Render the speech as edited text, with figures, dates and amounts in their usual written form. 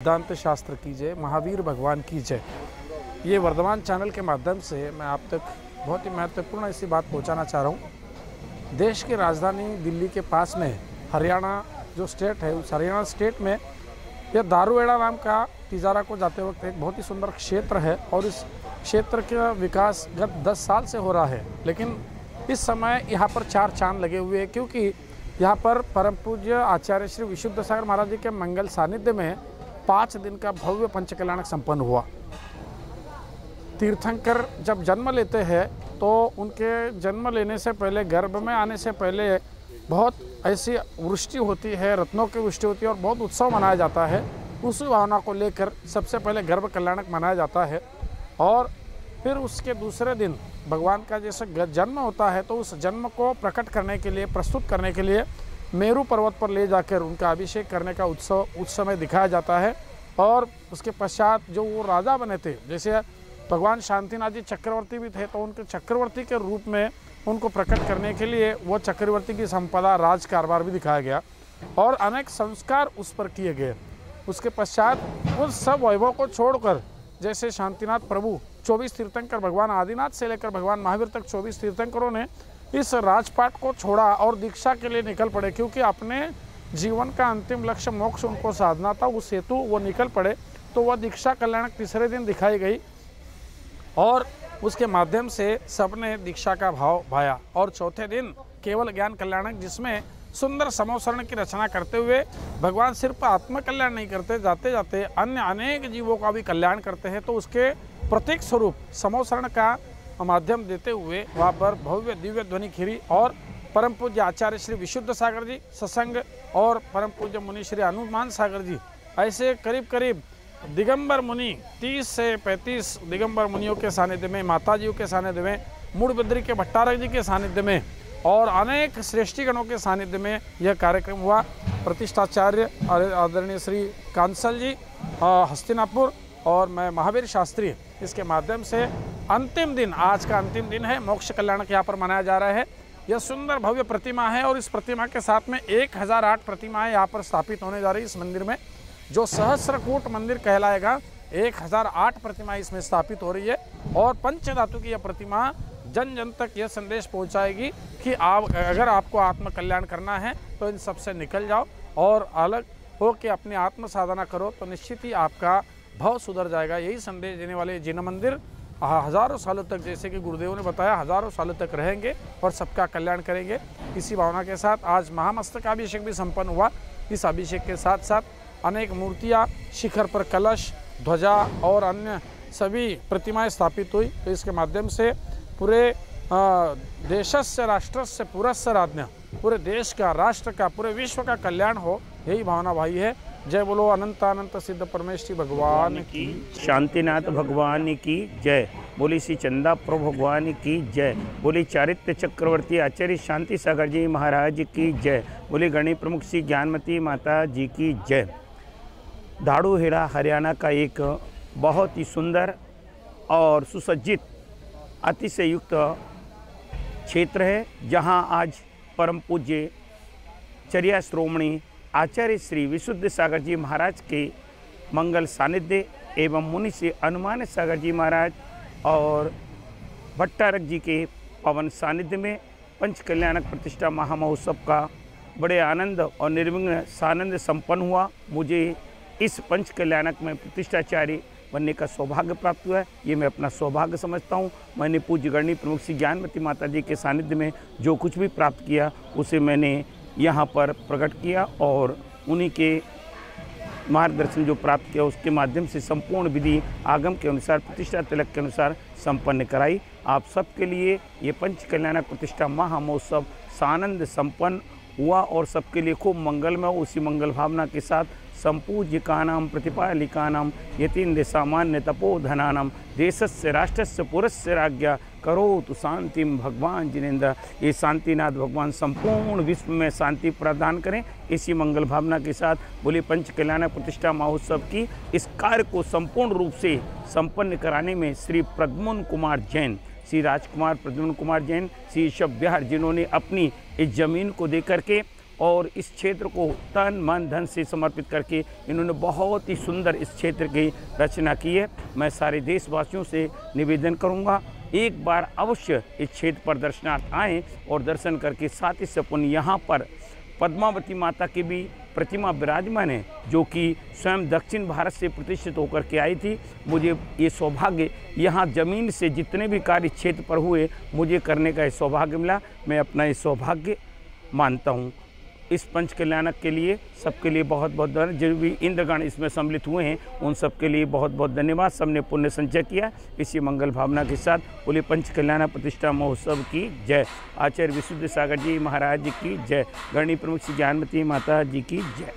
सिद्धांत शास्त्र की जय, महावीर भगवान की जय। ये वर्धमान चैनल के माध्यम से मैं आप तक बहुत ही महत्वपूर्ण ऐसी बात पहुंचाना चाह रहा हूं। देश की राजधानी दिल्ली के पास में हरियाणा जो स्टेट है, उस हरियाणा स्टेट में यह दारूहेड़ा नाम का तिजारा को जाते वक्त एक बहुत ही सुंदर क्षेत्र है और इस क्षेत्र का विकास गत 10 साल से हो रहा है। लेकिन इस समय यहाँ पर 4 चांद लगे हुए हैं, क्योंकि यहाँ पर परम पूज्य आचार्य श्री विशुद्ध सागर महाराज जी के मंगल सानिध्य में 5 दिन का भव्य पंचकल्याणक संपन्न हुआ। तीर्थंकर जब जन्म लेते हैं तो उनके जन्म लेने से पहले, गर्भ में आने से पहले बहुत ऐसी वृष्टि होती है, रत्नों की वृष्टि होती है और बहुत उत्सव मनाया जाता है। उस भावना को लेकर सबसे पहले गर्भ कल्याणक मनाया जाता है और फिर उसके दूसरे दिन भगवान का जैसे जन्म होता है तो उस जन्म को प्रकट करने के लिए, प्रस्तुत करने के लिए मेरू पर्वत पर ले जाकर उनका अभिषेक करने का उत्सव उस समय दिखाया जाता है। और उसके पश्चात जो वो राजा बने थे, जैसे भगवान शांतिनाथ जी चक्रवर्ती भी थे, तो उनके चक्रवर्ती के रूप में उनको प्रकट करने के लिए वो चक्रवर्ती की संपदा, राज कारभार भी दिखाया गया और अनेक संस्कार उस पर किए गए। उसके पश्चात उस सब वैभव को छोड़कर, जैसे शांतिनाथ प्रभु 24 तीर्थंकर, भगवान आदिनाथ से लेकर भगवान महावीर तक 24 तीर्थंकरों ने इस राजपाट को छोड़ा और दीक्षा के लिए निकल पड़े, क्योंकि अपने जीवन का अंतिम लक्ष्य मोक्ष उनको साधना था। उस हेतु वो निकल पड़े। तो वह दीक्षा कल्याणक तीसरे दिन दिखाई गई और उसके माध्यम से सबने दीक्षा का भाव भाया। और चौथे दिन केवल ज्ञान कल्याणक, जिसमें सुंदर समोसरण की रचना करते हुए भगवान सिर्फ आत्म कल्याण नहीं करते, जाते जाते अन्य अनेक जीवों का भी कल्याण करते हैं। तो उसके प्रतीक स्वरूप समोसरण का माध्यम देते हुए वहाँ पर भव्य दिव्य ध्वनि खिरी और परम पूज्य आचार्य श्री विशुद्ध सागर जी सत्संग और परम पूज्य मुनि श्री हनुमान सागर जी, ऐसे करीब करीब दिगंबर मुनि 30 से 35 दिगंबर मुनियों के सानिध्य में, माताजियों के सानिध्य में, मूड़बिद्री के भट्टारक जी के सानिध्य में और अनेक श्रेष्ठीगणों के सानिध्य में यह कार्यक्रम हुआ। प्रतिष्ठाचार्य आदरणीय श्री कांसल जी हस्तिनापुर और मैं महावीर शास्त्री, इसके माध्यम से अंतिम दिन, आज का अंतिम दिन है, मोक्ष कल्याणक यहाँ पर मनाया जा रहा है। यह सुंदर भव्य प्रतिमा है और इस प्रतिमा के साथ में 1008 प्रतिमाएं यहाँ पर स्थापित होने जा रही है। इस मंदिर में जो सहस्रकूट मंदिर कहलाएगा, 1008 प्रतिमाएं इसमें स्थापित हो रही है और पंचधातु की यह प्रतिमा जन जन तक यह संदेश पहुंचाएगी कि आप, अगर आपको आत्म कल्याण करना है तो इन सबसे निकल जाओ और अलग हो के अपनी आत्म साधना करो, तो निश्चित ही आपका भाव सुधर जाएगा। यही संदेश देने वाले जिन मंदिर हज़ारों सालों तक, जैसे कि गुरुदेव ने बताया, हज़ारों सालों तक रहेंगे और सबका कल्याण करेंगे। इसी भावना के साथ आज महामस्तकाभिषेक भी संपन्न हुआ। इस अभिषेक के साथ साथ अनेक मूर्तियाँ, शिखर पर कलश, ध्वजा और अन्य सभी प्रतिमाएं स्थापित हुई। तो इसके माध्यम से पूरे देशस्य राष्ट्रस्य पुरस्य राज्ञ, पूरे देश का, राष्ट्र का, पूरे विश्व का कल्याण हो, यही भावना भाई है। जय बोलो अनंत अनंत सिद्ध परमेश्वरी भगवान की, शांतिनाथ भगवान की जय। बोली श्री चंदा प्रभु भगवान की जय। बोली चारित्र चक्रवर्ती आचार्य शांति सागर जी महाराज की जय। बोली गणी प्रमुख श्री ज्ञानमती माता जी की जय। दारूहेड़ा हरियाणा का एक बहुत ही सुंदर और सुसज्जित, अतिशय युक्त क्षेत्र है, जहां आज परम पूज्य चर्या श्रोमणी आचार्य श्री विशुद्ध सागर जी महाराज के मंगल सानिध्य एवं मुनि श्री हनुमान सागर जी महाराज और भट्टारक जी के पवन सानिध्य में पंचकल्याणक प्रतिष्ठा महामहोत्सव का बड़े आनंद और निर्विघ्न सानंद संपन्न हुआ। मुझे इस पंचकल्याणक में प्रतिष्ठाचार्य बनने का सौभाग्य प्राप्त हुआ है। ये मैं अपना सौभाग्य समझता हूँ। मैंने पूज्य गणी प्रमुख श्री ज्ञानमती माता जी के सानिध्य में जो कुछ भी प्राप्त किया उसे मैंने यहाँ पर प्रकट किया और उन्हीं के मार्गदर्शन जो प्राप्त किया उसके माध्यम से संपूर्ण विधि आगम के अनुसार, प्रतिष्ठा तिलक के अनुसार संपन्न कराई। आप सबके लिए ये पंचकल्याणक प्रतिष्ठा महामहोत्सव सानंद संपन्न हुआ और सबके लिए खूब मंगलमय। उसी मंगल भावना के साथ संपूज्यकानां प्रतिपालिकानां यतीन्द्र सामान्य तपोधनानां देशस्य राष्ट्रस्य पुरस्य राज्ञा करोतु शांतिम भगवान जिनेन्द्र। ये शांतिनाथ भगवान संपूर्ण विश्व में शांति प्रदान करें। इसी मंगल भावना के साथ बोली पंचकल्याणक प्रतिष्ठा महोत्सव की इस कार्य को संपूर्ण रूप से संपन्न कराने में श्री प्रद्युम्न कुमार जैन, श्री राजकुमार प्रद्युम्न कुमार जैन, श्री ऋषभ विहार, जिन्होंने अपनी इस जमीन को दे करके और इस क्षेत्र को तन मन धन से समर्पित करके इन्होंने बहुत ही सुंदर इस क्षेत्र की रचना की है। मैं सारे देशवासियों से निवेदन करूंगा, एक बार अवश्य इस क्षेत्र पर दर्शनार्थ आएँ और दर्शन करके साथ ही सपुन यहाँ पर पद्मावती माता की भी प्रतिमा विराजमान है, जो कि स्वयं दक्षिण भारत से प्रतिष्ठित होकर के आई थी। मुझे ये सौभाग्य यहाँ ज़मीन से जितने भी कार्य क्षेत्र पर हुए मुझे करने का ये सौभाग्य मिला। मैं अपना ये सौभाग्य मानता हूँ। इस पंच कल्याणक के लिए सबके लिए बहुत बहुत धन्यवाद। जो भी इंद्रगण इसमें सम्मिलित हुए हैं उन सबके लिए बहुत बहुत धन्यवाद। सबने पुण्य संचय किया। इसी मंगल भावना के साथ बोले पंच कल्याण प्रतिष्ठा महोत्सव की जय। आचार्य विशुद्ध सागर जी महाराज जी की जय। गणनी प्रमुख श्री ज्ञानमती माता जी की जय।